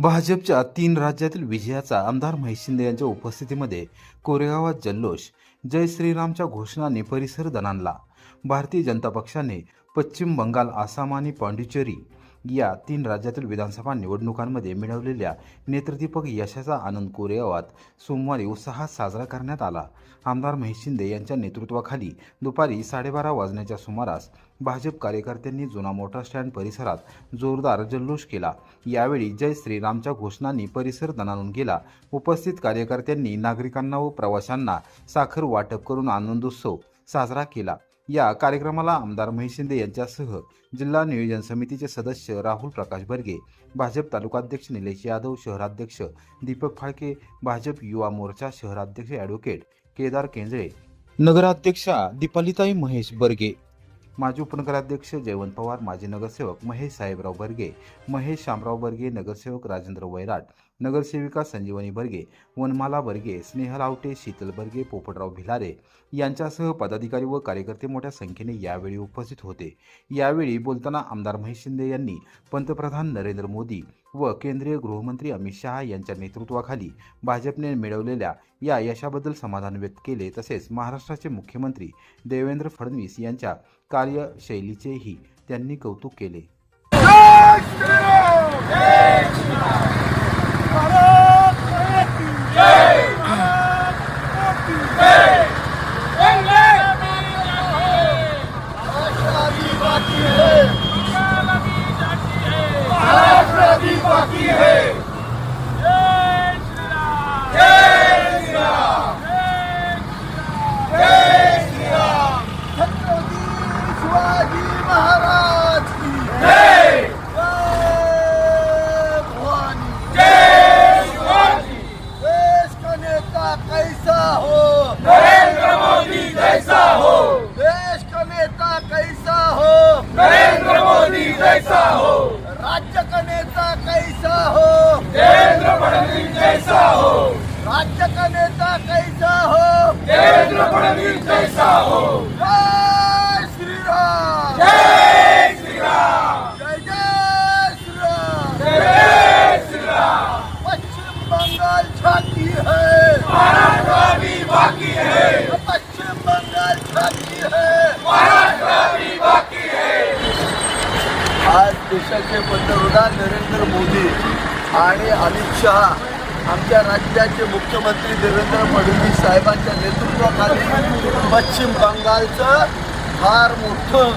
भाजपच्या 3 राज्यातील विजयाचा आमदार महेश शिंदे यांच्या उपस्थितीमध्ये कोरेगावात जल्लोष. जय श्रीरामच्या घोषणांनी परिसर दणाणला. भारतीय जनता पक्षाने पश्चिम बंगाल, आसाम आणि पाँडिचेरी या 3 राज्यातील विधानसभा निवडणुकांमध्ये मिळवलेल्या नेत्रदीपक यशाचा आनंद कोरेगावात सोमवारी उत्साहात साजरा करण्यात आला. आमदार महेश शिंदे यांच्या नेतृत्वाखाली दुपारी 12:30 वाजण्याच्या सुमारास भाजप कार्यकर्त्यांनी जुना मोटार स्टँड परिसरात जोरदार जल्लोष केला. यावेळी जय श्रीरामच्या घोषणांनी परिसर दणाणून गेला. उपस्थित कार्यकर्त्यांनी नागरिकांना व प्रवाशांना साखर वाटप करून आनंदोत्सव साजरा केला. या कार्यक्रमाला आमदार महेश शिंदे यांच्यासह जिल्हा नियोजन समितीचे सदस्य राहुल प्रकाश बर्गे, भाजप तालुकाध्यक्ष निलेश यादव, शहराध्यक्ष दीपक फाळके, भाजप युवा मोर्चा शहराध्यक्ष ॲडव्होकेट केदार केंजळे, नगराध्यक्षा दीपालीताई महेश बर्गे, माजी उपनगराध्यक्ष जयवंत पवार, माजी नगरसेवक महेश साहेबराव बर्गे, महेश शामराव बर्गे, नगरसेवक राजेंद्र वैराट, नगरसेविका संजीवनी बर्गे, वनमाला बर्गे, स्नेहल आवटे, शीतल बर्गे, पोपटराव भिलारे यांच्यासह पदाधिकारी व कार्यकर्ते मोठ्या संख्येने यावेळी उपस्थित होते. यावेळी बोलताना आमदार महेश शिंदे यांनी पंतप्रधान नरेंद्र मोदी व केंद्रीय गृहमंत्री अमित शहा यांच्या नेतृत्वाखाली भाजपने मिळवलेल्या या यशाबद्दल समाधान व्यक्त केले. तसेच महाराष्ट्राचे मुख्यमंत्री देवेंद्र फडणवीस यांच्या कार्यशैलीचेही त्यांनी कौतुक केले. जैसा हो, राज्य का नेता कैसा हो, देवेंद्र फडणवीस जैसा हो, राज्य का नेता कैसा हो, देवेंद्र फडणवीस जैसा हो. जय श्रीराम, जय श्रीराम, जय जय श्रीराम, जय श्रीराम. पश्चिम बंगाल झांकी है, महाराष्ट्र भी बाकी है. पश्चिम बंगाल झांकी है, महाराष्ट्र भी बाकी है. आज देशाचे पंतप्रधान नरेंद्र मोदी आणि अमित शहा आमच्या राज्याचे मुख्यमंत्री देवेंद्र फडणवीस साहेबांच्या नेतृत्वाखाली पश्चिम बंगालचं फार मोठं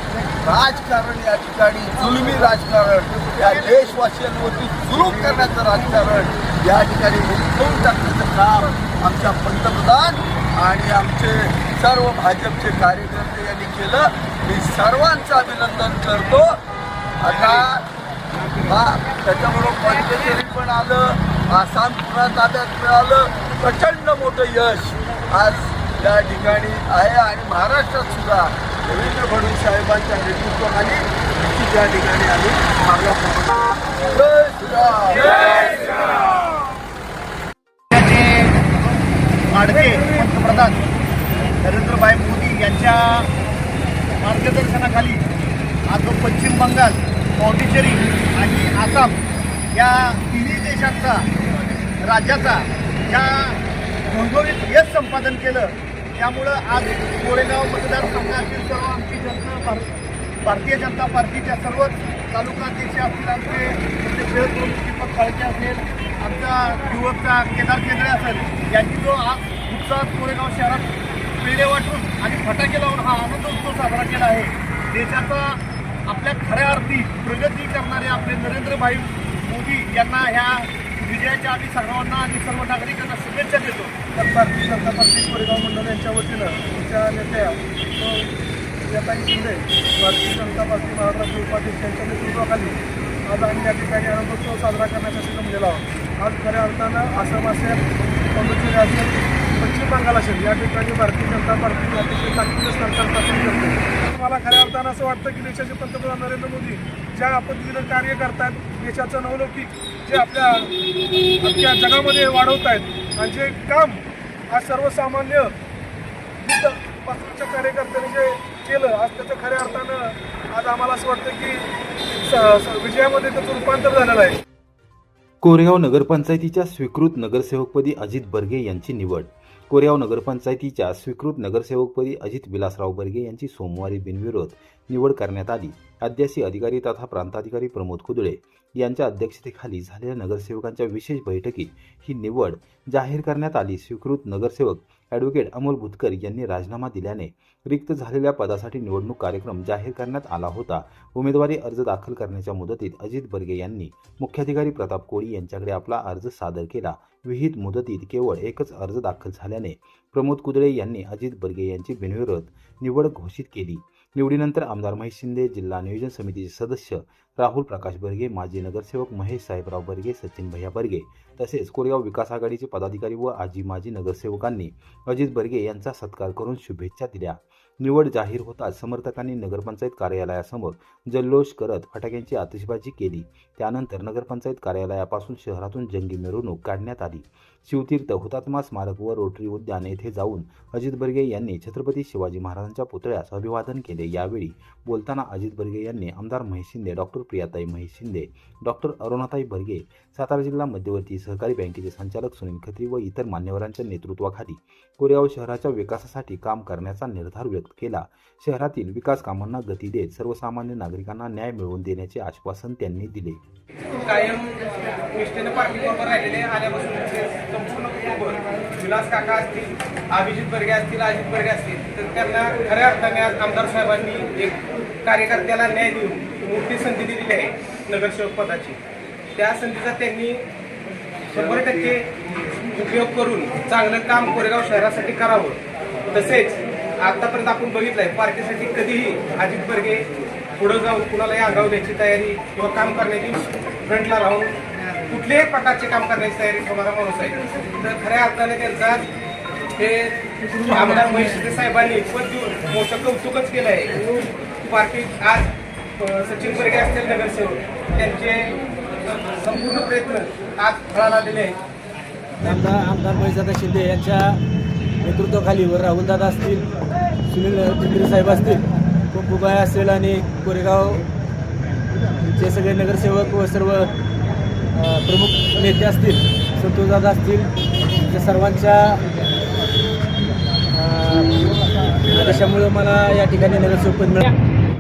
राजकारण या ठिकाणी, जुलमी राजकारण, या देशवासियांवरती जुलूम करण्याचं राजकारण या ठिकाणी उठवून टाकण्याचं काम आमच्या पंतप्रधान आणि आमचे सर्व भाजपचे कार्यकर्ते यांनी केलं. मी सर्वांचं अभिनंदन करतो. आता त्याच्याबरोबर पाँडिचेरी पण आलं, आसाम पुन्हा ताब्यात मिळालं. प्रचंड मोठं यश आज या ठिकाणी आहे आणि महाराष्ट्रात सुद्धा देवेंद्र फडणवीस साहेबांच्या नेतृत्वाखाली त्या ठिकाणी आम्ही मागला. जय श्रीराम, जय श्रीराम. लाडके पंतप्रधान नरेंद्रभाई मोदी यांच्या मार्गदर्शनाखाली आज पश्चिम बंगाल, पाँडिचेरी आणि आसाम या तिन्ही देशांचा, राज्याचा या घोषणीत यश संपादन केलं. त्यामुळं आज कोरेगाव मतदारसंघातील सर्व आमची जनता, भारतीय जनता पार्टीच्या सर्वच तालुकाध्यक्ष असतील, आमचे शहर दीपक फाळके असेल, आमचा युवकचा केदार केंद्रे असेल, यांनी जो आज उत्साहात कोरेगाव शहरात पेढे वाटून आणि फटाके लावून हा आनंदोत्सव साजरा केला आहे. देशाचा आपल्या खऱ्या अर्थी प्रगती करणारे आपले नरेंद्रभाई मोदी यांना ह्या विजयाच्या आधी सर्वांना आणि सर्व नागरिकांना शुभेच्छा देतो. तर भारतीय जनता पार्टी कोरेगाव मंडळ यांच्या वतीनं तुमच्या नेत्या सुजाताई शिंदे, भारतीय जनता पार्टी महाराष्ट्राचे उपाध्यक्ष यांच्या नेतृत्वाखाली आज आम्ही या ठिकाणी आनंदोत्सव साजरा करण्यासाठी जमलेलो आहोत. आज खऱ्या अर्थानं आसाम असेल, पाँडिचेरी असेल, पश्चिम बंगाल असेल, या ठिकाणी भारतीय जनता पार्टी अतिशय ताकदीनं सरकार स्थापन करते. मला खऱ्या अर्थानं असं वाटतं की देशाचे पंतप्रधान नरेंद्र मोदी ज्या पद्धतीनं कार्य करतात, देशाचं नवलौकिक जे आपल्या जगामध्ये वाढवत आहेत आणि जे काम आज सर्वसामान्य पासूनच्या कार्यकर्त्यांनी जे केलं, आज त्याचं खऱ्या अर्थानं आज आम्हाला असं वाटतं की विजयामध्ये त्याचं रूपांतर झालेलं आहे. कोरेगाव नगरपंचायतीच्या स्वीकृत नगरसेवकपदी अजित बर्गे यांची निवड. कोरेगाव नगरपंचायतीच्या स्वीकृत नगरसेवकपदी अजित विलासराव बर्गे यांची सोमवारी बिनविरोध निवड करण्यात आली. अध्यासी अधिकारी तथा प्रांताधिकारी प्रमोद कुदळे यांच्या अध्यक्षतेखाली झालेल्या नगरसेवकांच्या विशेष बैठकीत ही निवड जाहीर करण्यात आली. स्वीकृत नगरसेवक ॲडव्होकेट अमोल भुतकर यांनी राजीनामा दिल्याने रिक्त झालेल्या पदासाठी निवडणूक कार्यक्रम जाहीर करण्यात आला होता. उमेदवारी अर्ज दाखल करण्याच्या मुदतीत अजित बर्गे यांनी मुख्याधिकारी प्रताप कोळी यांच्याकडे आपला अर्ज सादर केला. विहित मुदतीत केवळ एकच अर्ज दाखल झाल्याने प्रमोद कुदळे यांनी अजित बर्गे यांची बिनविरोध निवड घोषित केली. निवडीनंतर आमदार महेश शिंदे, जिल्हा नियोजन समितीचे सदस्य राहुल प्रकाश बर्गे, माजी नगरसेवक महेश साहेबराव बर्गे, सचिन भैया बर्गे तसेच कोरेगाव विकास आघाडीचे पदाधिकारी व माजी नगरसेवकांनी अजित बर्गे यांचा सत्कार करून शुभेच्छा दिल्या. निवड जाहीर होताच समर्थकांनी नगरपंचायत कार्यालयासमोर जल्लोष करत फटाक्यांची आतिषबाजी केली. त्यानंतर नगरपंचायत कार्यालयापासून शहरातून जंगी मिरवणूक काढण्यात आली. शिवतीर्थ, हुतात्मा स्मारक व रोटरी उद्यान येथे जाऊन अजित बर्गे यांनी छत्रपती शिवाजी महाराजांच्या पुतळ्यास अभिवादन केले. यावेळी बोलताना अजित बर्गे यांनी आमदार महेश शिंदे, डॉक्टर प्रियाताई महेश शिंदे, डॉक्टर अरुणाताई बर्गे, सातारा जिल्हा मध्यवर्ती सहकारी बँकेचे संचालक सुनील खत्री व इतर मान्यवरांच्या नेतृत्वाखाली कोरेगाव शहराच्या विकासासाठी काम करण्याचा निर्धार व्यक्त केला. शहरातील विकास कामांना गती देत सर्वसामान्य नागरिकांना न्याय मिळवून देण्याचे आश्वासन त्यांनी दिले. कायम निष्ठेने पार्टीबरोबर राहिलेले आल्यापासून संपूर्ण कुटुंब विलास काका असतील, अभिजित बर्गे असतील, अजित बर्गे असतील तर त्यांना खऱ्या अर्थाने आज आमदार साहेबांनी एक कार्यकर्त्याला न्याय देऊन मोठी संधी दिलेली आहे नगरसेवक पदाची. त्या संधीचा त्यांनी 100% उपयोग करून चांगलं काम कोरेगाव शहरासाठी करावं. तसेच आतापर्यंत आपण बघितलंय पार्टीसाठी कधीही अजित बर्गे पुढे जाऊन कुणालाही आगाऊ द्यायची तयारी किंवा काम करण्याची फ्रंटला राहून कुठल्याही प्रकारचे काम करण्याची तयारी होणारा माणूस आहे. तर खऱ्या अर्थाने त्यांचा हे आमदार महेश शिंदे साहेबांनी पद देऊन मोठं कौतुकच केलं आहे. पार्टी आज सचिन बर्गे असतील नगरसेवक त्यांचे संपूर्ण प्रयत्न आज फळाला दिले आहेत. आमदार महेशदादा शिंदे यांच्या नेतृत्वाखाली व राहुलदादा असतील, सुनील खत्री साहेब असतील, कुंकुबाई असेल आणि कोरेगावचे सगळे नगरसेवक व सर्व प्रमुख नेते असतील, संतोषदादा असतील, त्या सर्वांच्या आदेशामुळे मला या ठिकाणी नगरसेवक पद मिळाले.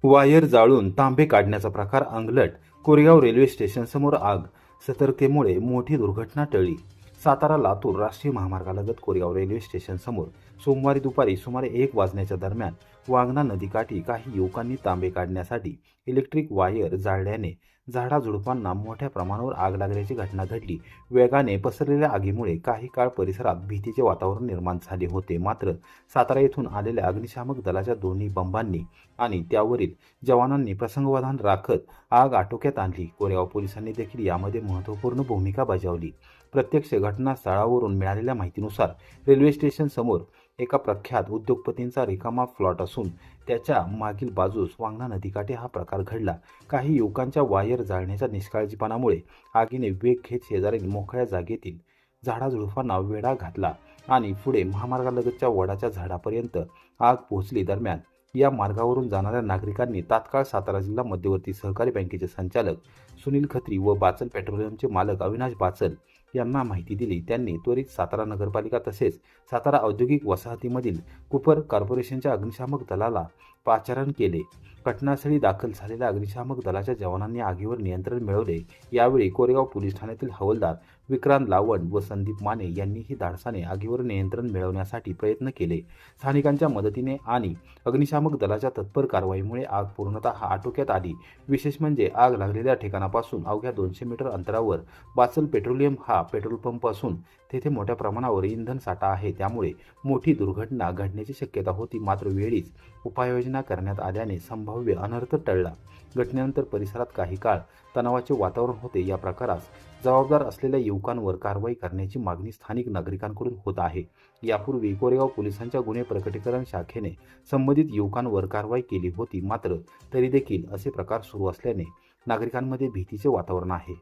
वायर जाळून तांबे काढण्याचा प्रकार अंगलट. कोरेगाव रेल्वे स्टेशनसमोर आग. सतर्कतेमुळे मोठी दुर्घटना टळली. सातारा लातूर राष्ट्रीय महामार्गालगत कोरेगाव रेल्वे स्टेशनसमोर सोमवारी दुपारी सुमारे 1 वाजण्याच्या दरम्यान वांगणा नदीकाठी काही युवकांनी तांबे काढण्यासाठी इलेक्ट्रिक वायर जाळल्याने झाडाझुडपांना मोठ्या प्रमाणावर आग लागल्याची घटना घडली. वेगाने पसरलेल्या आगीमुळे काही काळ परिसरात भीतीचे वातावरण निर्माण झाले होते. मात्र सातारा येथून आलेल्या अग्निशामक दलाच्या दोन्ही बंबांनी आणि त्यावरील जवानांनी प्रसंगावधान राखत आग आटोक्यात आणली. कोरेगाव पोलिसांनी देखील यामध्ये महत्त्वपूर्ण भूमिका बजावली. प्रत्यक्ष घटनास्थळावरून मिळालेल्या माहितीनुसार रेल्वे स्टेशन समोर एका प्रख्यात उद्योगपतींचा रिकामा प्लॉट असून त्याच्या मागील बाजूस वांगणा नदीकाठी हा प्रकार घडला. काही युवकांच्या वायर जाळण्याच्या निष्काळजीपणामुळे आगीने वेग घेत शेजारील मोकळ्या जागेतील झाडाझुडपांना वेढा घातला आणि पुढे महामार्गालगतच्या वडाच्या झाडापर्यंत आग पोहोचली. दरम्यान या मार्गावरून जाणाऱ्या नागरिकांनी तात्काळ सातारा जिल्हा मध्यवर्ती सहकारी बँकेचे संचालक सुनील खत्री व बाचल पेट्रोलियमचे मालक अविनाश बाचल यांना माहिती दिली. त्यांनी त्वरित सातारा नगरपालिका तसेच सातारा औद्योगिक वसाहतीमधील कुपर कॉर्पोरेशनच्या अग्निशामक दलाला पाचारण केले. घटनास्थळी दाखल झालेल्या अग्निशामक दलाच्या जवानांनी आगीवर नियंत्रण मिळवले. यावेळी कोरेगाव पोलीस ठाण्यातील हवालदार विक्रांत लावंड व संदीप माने यांनीही धाडसाने आगीवर नियंत्रण मिळवण्यासाठी प्रयत्न केले. स्थानिकांच्या मदतीने आणि अग्निशामक दलाच्या तत्पर कारवाईमुळे आग पूर्णतः आटोक्यात आली. विशेष म्हणजे आग लागलेल्या ठिकाणापासून अवघ्या 200 मीटर अंतरावर बाचल पेट्रोलियम हा पेट्रोल पंप असून तेथे मोठ्या प्रमाणावर इंधन साठा आहे. त्यामुळे मोठी दुर्घटना घडण्याची शक्यता होती. मात्र वेळीच उपाययोजना करण्यात आल्याने संभाव्य अनर्थ टळला. घटनेनंतर परिसरात काही काळ तणावाचे वातावरण होते. या प्रकारास जबाबदार असलेल्या युवकांवर कारवाई करण्याची मागणी स्थानिक नागरिकांकडून होत आहे. यापूर्वी कोरेगाव पोलिसांच्या गुन्हे प्रकटीकरण शाखेने संबंधित युवकांवर कारवाई केली होती. मात्र तरी देखील असे प्रकार सुरू असल्याने नागरिकांमध्ये भीतीचे वातावरण आहे.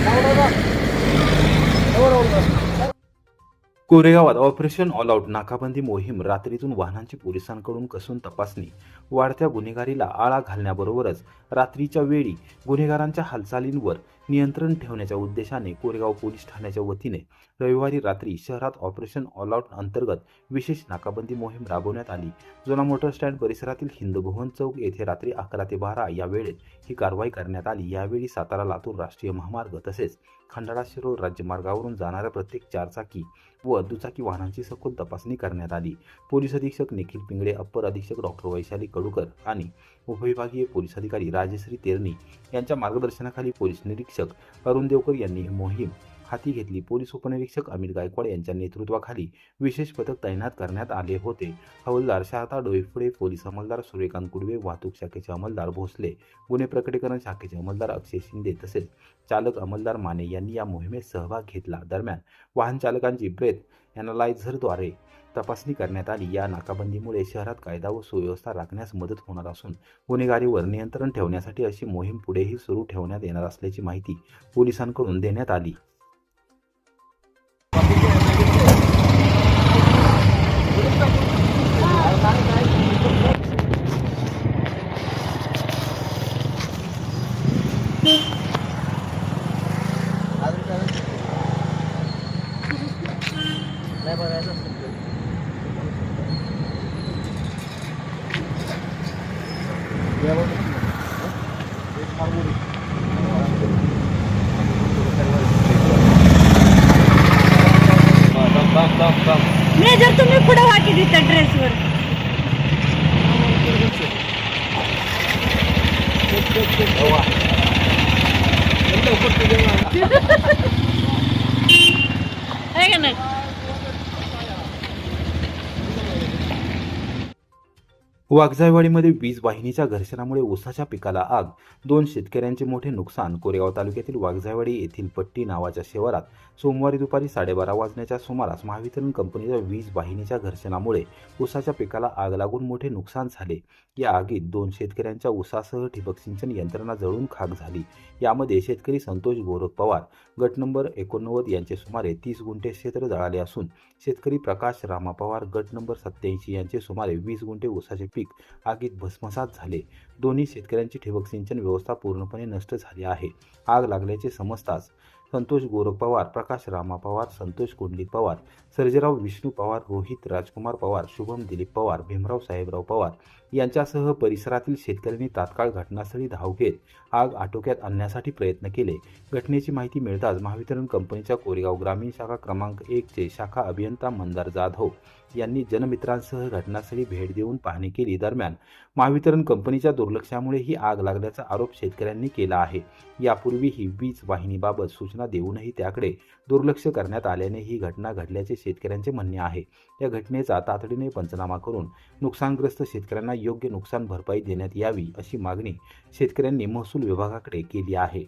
लावडा कोरेगावात ऑपरेशन ऑल आऊट नाकाबंदी मोहीम, रात्रीतून वाहनांची पोलिसांकडून कसून तपासणी, वाढत्या गुन्हेगारीला आळा घालण्याबरोबरच रात्रीच्या वेळी गुन्हेगारांच्या हालचालींवर नियंत्रण ठेवण्याच्या उद्देशाने कोरेगाव पोलीस ठाण्याच्या वतीने रविवारी रात्री शहरात ऑपरेशन ऑल आऊट अंतर्गत विशेष नाकाबंदी मोहीम राबवण्यात आली. जुना मोटर स्टँड परिसरातील हिंदभवन चौक येथे रात्री 11 ते 12 या वेळेत ही कारवाई करण्यात आली. यावेळी सातारा लातूर राष्ट्रीय महामार्ग तसेच खंडाळा शिरोळ राज्यमार्गावरून जाणाऱ्या प्रत्येक 4 चाकी व दुचाकी वाहनांची सखोल तपासणी करण्यात आली. पोलीस अधीक्षक निखिल पिंगळे, अप्पर अधीक्षक डॉक्टर वैशाली कडूकर आणि उपविभागीय पोलीस अधिकारी राजश्री तेरणी यांच्या मार्गदर्शनाखाली पोलीस निरीक्षक अरुण देवकर यांनी ही मोहीम हाती घेतली. पोलीस उपनिरीक्षक अमित गायकवाड यांच्या नेतृत्वाखाली विशेष पथक तैनात करण्यात आले होते. हवालदार शारदा डोईफुडे, पोलीस अंमलदार सूर्यकांत कुडवे, वाहतूक शाखेचे अंमलदार भोसले, गुन्हे प्रकटीकरण शाखेचे अंमलदार अक्षय शिंदे तसेच चालक अंमलदार माने यांनी या मोहिमेत सहभाग घेतला. दरम्यान वाहन चालकांची ब्रेथ ॲनालायझरद्वारे तपासणी करण्यात आली. या नाकाबंदीमुळे शहरात कायदा व सुव्यवस्था राखण्यास मदत होणार असून गुन्हेगारीवर नियंत्रण ठेवण्यासाठी अशी मोहीम पुढेही सुरू ठेवण्यात येणार असल्याची माहिती पोलिसांकडून देण्यात आली. मेजर तुम्ही पुढे व्हा की तिथं ड्रेसवर. आहे का नाही? वाघजाईवाडीमध्ये वीज वाहिनीच्या घर्षणामुळे ऊसाच्या पिकाला आग, 2 शेतकऱ्यांचे मोठे नुकसान. कोरेगाव तालुक्यातील वाघजाईवाडी येथील पट्टी नावाच्या शिवारात सोमवारी दुपारी 12:30 वाजण्याच्या सुमारास महावितरण कंपनीच्या वीज वाहिनीच्या घर्षणामुळे ऊसाच्या पिकाला आग लागून मोठे नुकसान झाले. या आगीत 2 शेतकऱ्यांच्या ऊसासह ठिबक सिंचन यंत्रणा जळून खाक झाली. यामध्ये शेतकरी संतोष गोरख पवार गट नंबर 89 यांचे सुमारे 30 गुंठे क्षेत्र जळाले असून शेतकरी प्रकाश रामा पवार गट नंबर 87 यांचे सुमारे 20 गुंठे ऊसाचे पीक आगीत भस्मसात झाले. दोन्ही शेतकऱ्यांची ठिबक सिंचन व्यवस्था पूर्णपणे नष्ट झाली आहे. आग लागल्याचे समजताच संतोष गोरख पवार, प्रकाश रामा पवार, संतोष कुंडलिक पवार, सर्जेराव विष्णू पवार, रोहित राजकुमार पवार, शुभम दिलीप पवार, भीमराव साहेबराव पवार यांच्यासह परिसरातील शेतकऱ्यांनी तात्काळ घटनास्थळी धाव घेत आग आटोक्यात आणण्यासाठी प्रयत्न केले. घटनेची माहिती मिळताच महावितरण कंपनीच्या कोरेगाव ग्रामीण शाखा क्रमांक 1 चे शाखा अभियंता मंदार जाधव यांनी जनमित्रांसह घटनास्थळी भेट देऊन पाहणी केली. दरम्यान महावितरण कंपनीच्या दुर्लक्षामुळे ही आग लागल्याचा आरोप शेतकऱ्यांनी केला आहे. यापूर्वीही वीज वाहिनीबाबत सूचना देऊनही त्याकडे दुर्लक्ष करण्यात आल्याने ही घटना घडल्याचे शेतकऱ्यांचे म्हणणे आहे. या घटनेचा तातडीने पंचनामा करून नुकसानग्रस्त शेतकऱ्यांना योग्य नुकसान भरपाई देण्यात यावी अशी मागणी शेतकऱ्यांनी महसूल विभागाकडे केली आहे.